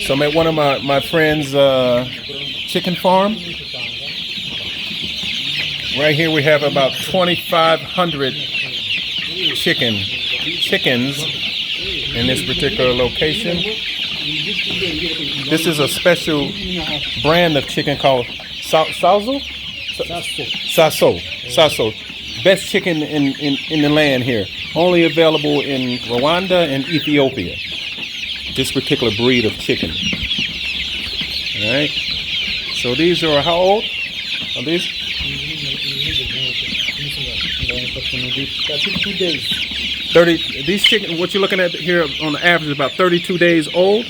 So I'm at one of my friend's chicken farm. Right here we have about 2,500 chickens in this particular location. This is a special brand of chicken called Saso. Best chicken in the land here. Only available in Rwanda and Ethiopia. This particular breed of chicken. All right. So these are how old? Are these? 32 days. 30. These chicken. What you're looking at here on the average is about 32 days old,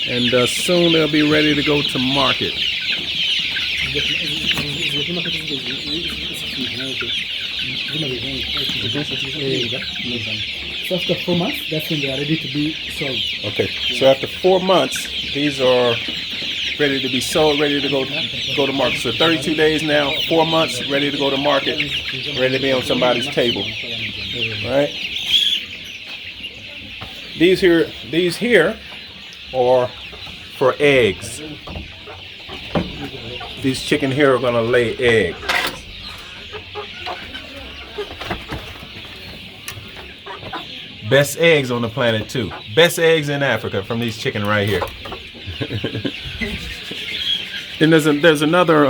and soon they'll be ready to go to market. So after 4 months, that's when they are ready to be sold. Okay, so after 4 months, these are ready to be sold, ready to go to market. So 32 days now, 4 months, ready to go to market, ready to be on somebody's table. Right? These here are for eggs. These chicken here are going to lay eggs. Best eggs on the planet too. Best eggs in Africa from these chicken right here. Then there's another.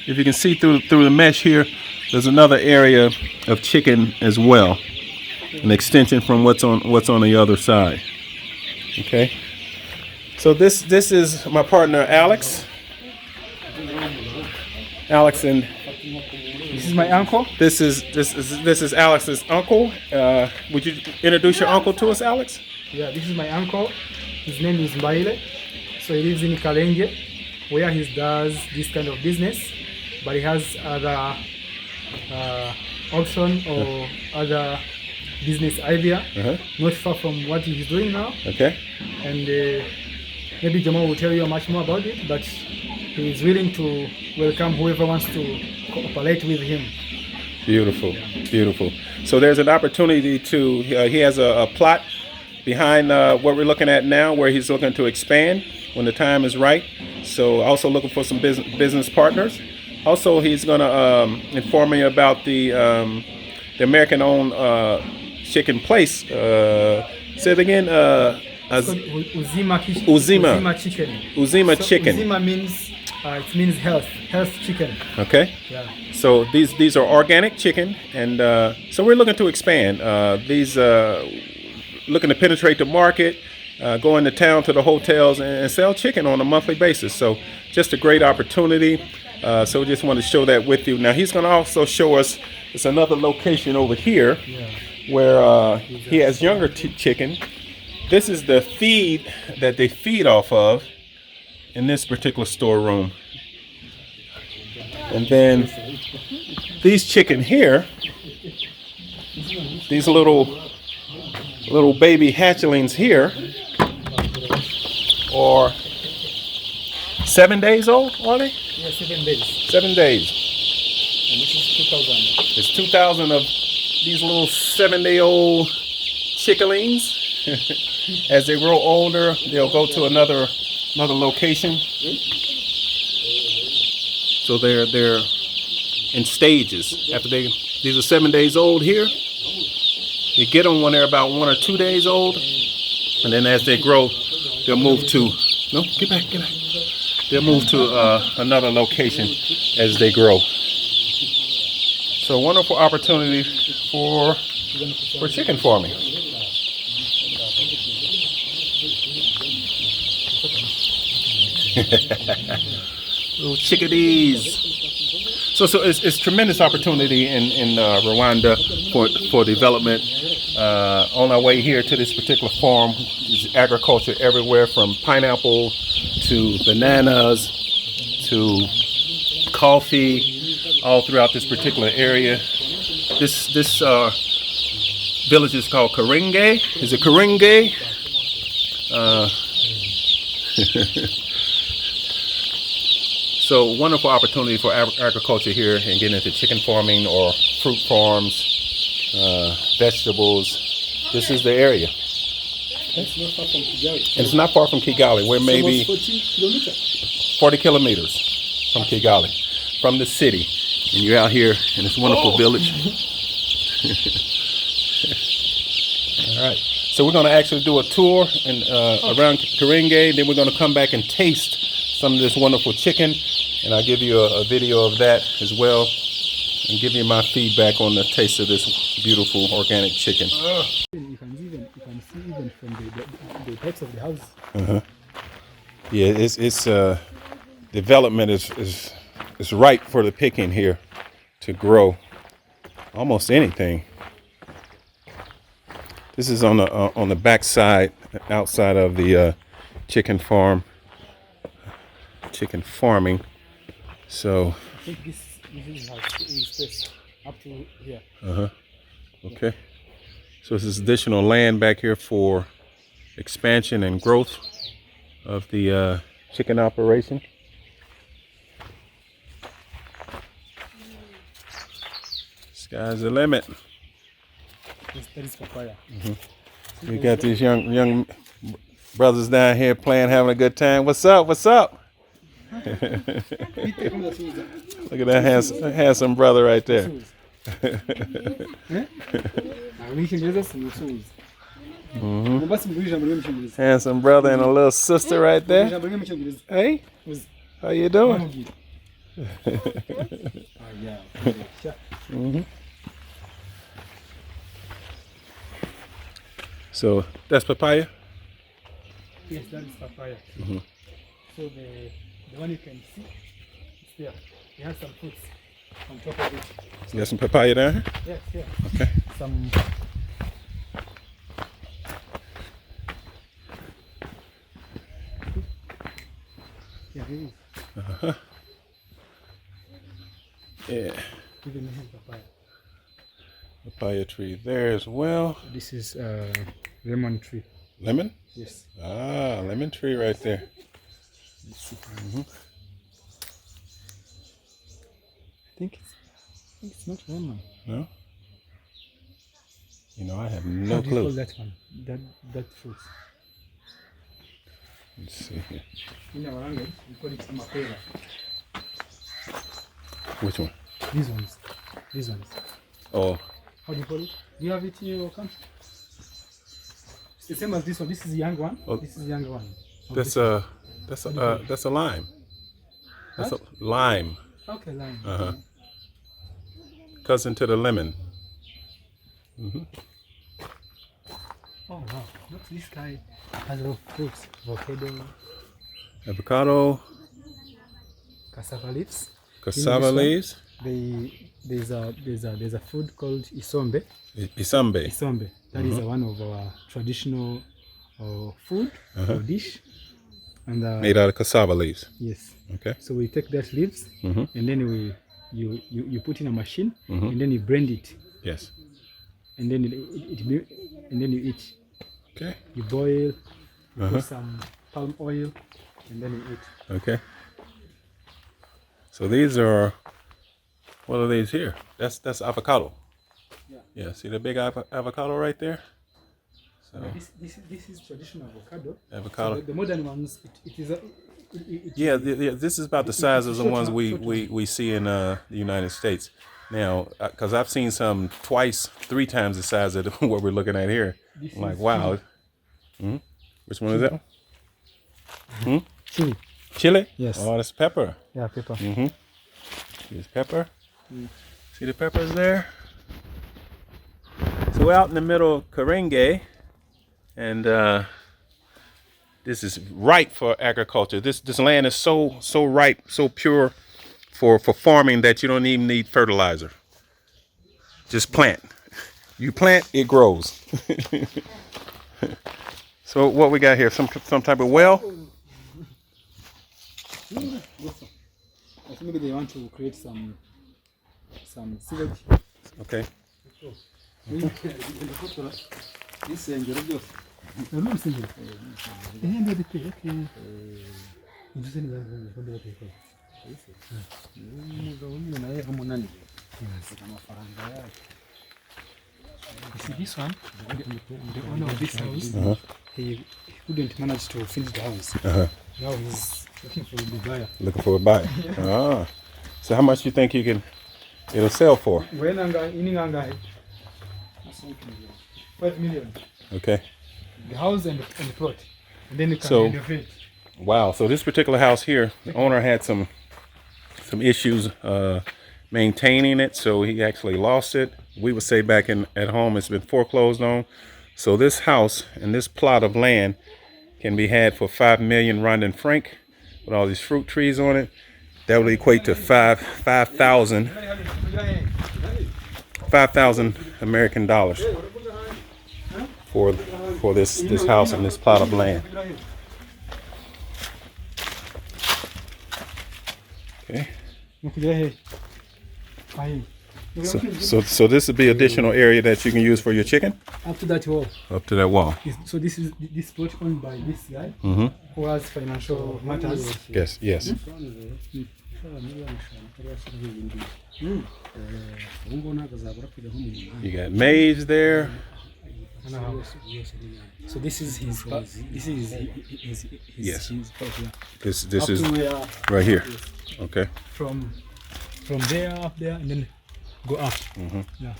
If you can see through the mesh here, there's another area of chicken as well, an extension from what's on the other side. Okay. So this is my partner Alex. Alex and. This is my uncle. This is Alex's uncle. Would you introduce your uncle to us, Alex? Yeah, this is my uncle. His name is Mbaile. So he lives in Kalenge, where he does this kind of business, but he has other option or other business idea, not far from what he's doing now. Okay. And maybe Jamal will tell you much more about it, but he is willing to welcome whoever wants to cooperate with him. Beautiful, beautiful. So there's an opportunity to, he has a plot behind what we're looking at now where he's looking to expand when the time is right. So also looking for some business partners. Also, he's going to inform me about the American-owned chicken place. Say it again. Uzima chicken. Uzima chicken. Uzima means it means health chicken. Okay. Yeah. So these are organic chicken, and so we're looking to expand. These looking to penetrate the market, go into town to the hotels and sell chicken on a monthly basis. So just a great opportunity. So we just want to show that with you. Now he's going to also show us. It's another location over here where he has younger chicken. This is the feed that they feed off of in this particular storeroom. And then these chicken here, these little baby hatchlings here are 7 days old, are they? Yeah, 7 days. 7 days. And this is 2,000. There's 2,000 of these little 7-day-old chicklings. As they grow older, they'll go to another location. So they're in stages. After these are 7 days old here. You get them when they're about 1 or 2 days old, and then as they grow, they'll move to get back. They'll move to another location as they grow. So a wonderful opportunity for chicken farming. Little chickadees. So it's tremendous opportunity in Rwanda for development. On our way here to this particular farm, there's agriculture everywhere from pineapple to bananas to coffee, all throughout this particular area. This village is called Karinge. Is it Karinge? So wonderful opportunity for agriculture here and getting into chicken farming or fruit farms, vegetables. This is the area. It's not far from Kigali. And it's not far from Kigali. We're maybe Almost 40 kilometers. 40 kilometers from Kigali, from the city. And you're out here in this wonderful village. All right. So we're going to actually do a tour around Karinge. Then we're going to come back and taste some of this wonderful chicken. And I'll give you a video of that as well. And give you my feedback on the taste of this beautiful organic chicken. You can see even from the types of the houses. Yeah, it's development is ripe for the picking here to grow almost anything. This is on the back side, outside of the chicken farm, chicken farming. So I think this has space up to here. okay. So this is additional land back here for expansion and growth of the chicken operation. Sky's the limit. That is papaya. We got these young brothers down here playing, having a good time. What's up? What's up? Look at that handsome brother right there. Handsome brother and a little sister right there. Hey, how you doing? So that's papaya? Yes, that is papaya. So the one you can see, it's there. It has some fruits on top of it. You got some papaya down here? Yes, yes. Okay. Some. Yeah, there is. Yeah. Even here, papaya. Papaya tree there as well. This is lemon tree. Lemon? Yes. Ah, lemon tree right there. I think it's not lemon. No? You know, I have How no do you call clue. that one? That fruit. Let's see here. In our language, we call it mapera. Which one? These ones. These ones. Oh, How do you call it? Do you have it in your country? It's the same as this one. This is the young one. Oh. This is the younger one. that's a lime. That's a lime. Okay, lime. Cousin to the lemon. Oh wow! Look, this guy has a lot of fruits. Avocado, Avocado, cassava leaves. cassava one? leaves, There's a food called isombe. isambe. Isombe. That is one of our traditional food or dish. And Made out of cassava leaves. yes. Okay. So we take that leaves and then you put in a machine and then you blend it Yes. and then and then you eat. Okay. You boil, you put some palm oil, and then you eat. Okay. So these are, what are these here? That's avocado. Yeah. Yeah. See the big avocado right there? So This is traditional avocado. avocado. So the modern ones, it is Yeah, this is about the size of the short ones one, we see in the United States. Now, because I've seen some twice, 3 times the size of what we're looking at here. This I'm like, is wow. Which one is that one? chili. Chili? Yes. Oh, that's pepper. Yeah, pepper. Here's pepper. See the peppers there? So we're out in the middle of Karinge, and this is ripe for agriculture. This land is so ripe, so pure for farming that you don't even need fertilizer. Just plant. You plant, it grows. So what we got here? Some type of well? I think maybe they want to create some sewage. Okay. You see this one, the owner of this house, he couldn't manage to finish the house. Now he's looking for a buyer. Looking for a buyer. Ah. So how much you think it'll sell for? When in 5 million. Okay. The house and the plot. And then you can So- renovate. Wow. So this particular house here, the owner had some issues maintaining it, so he actually lost it. We would say back at home it's been foreclosed on. So this house and this plot of land can be had for 5 million Rwandan franc with all these fruit trees on it. That would equate to 5,000 American dollars for this house and this plot of land. Okay. So this would be additional area that you can use for your chicken Up to that wall. up to that wall. So this is this plot owned by this guy who has financial matters. Yes. You got maize there. So this is his. This is his. Yes. His plot here. This Up is to where right here. Okay. from there up there and then go up. Yeah.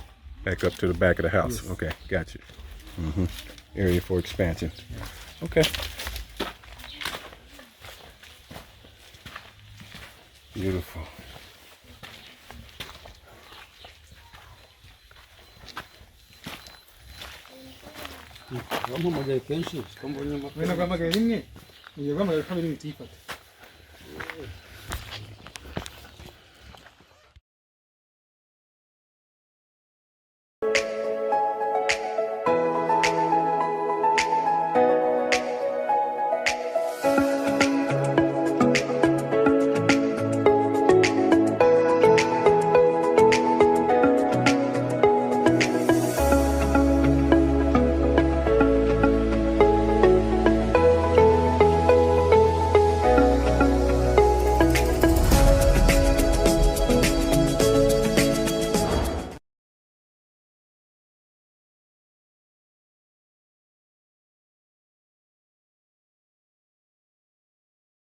Back up to the back of the house. Yes. Okay, got you. Area for expansion. Okay. Beautiful. When I go back in, you go back in,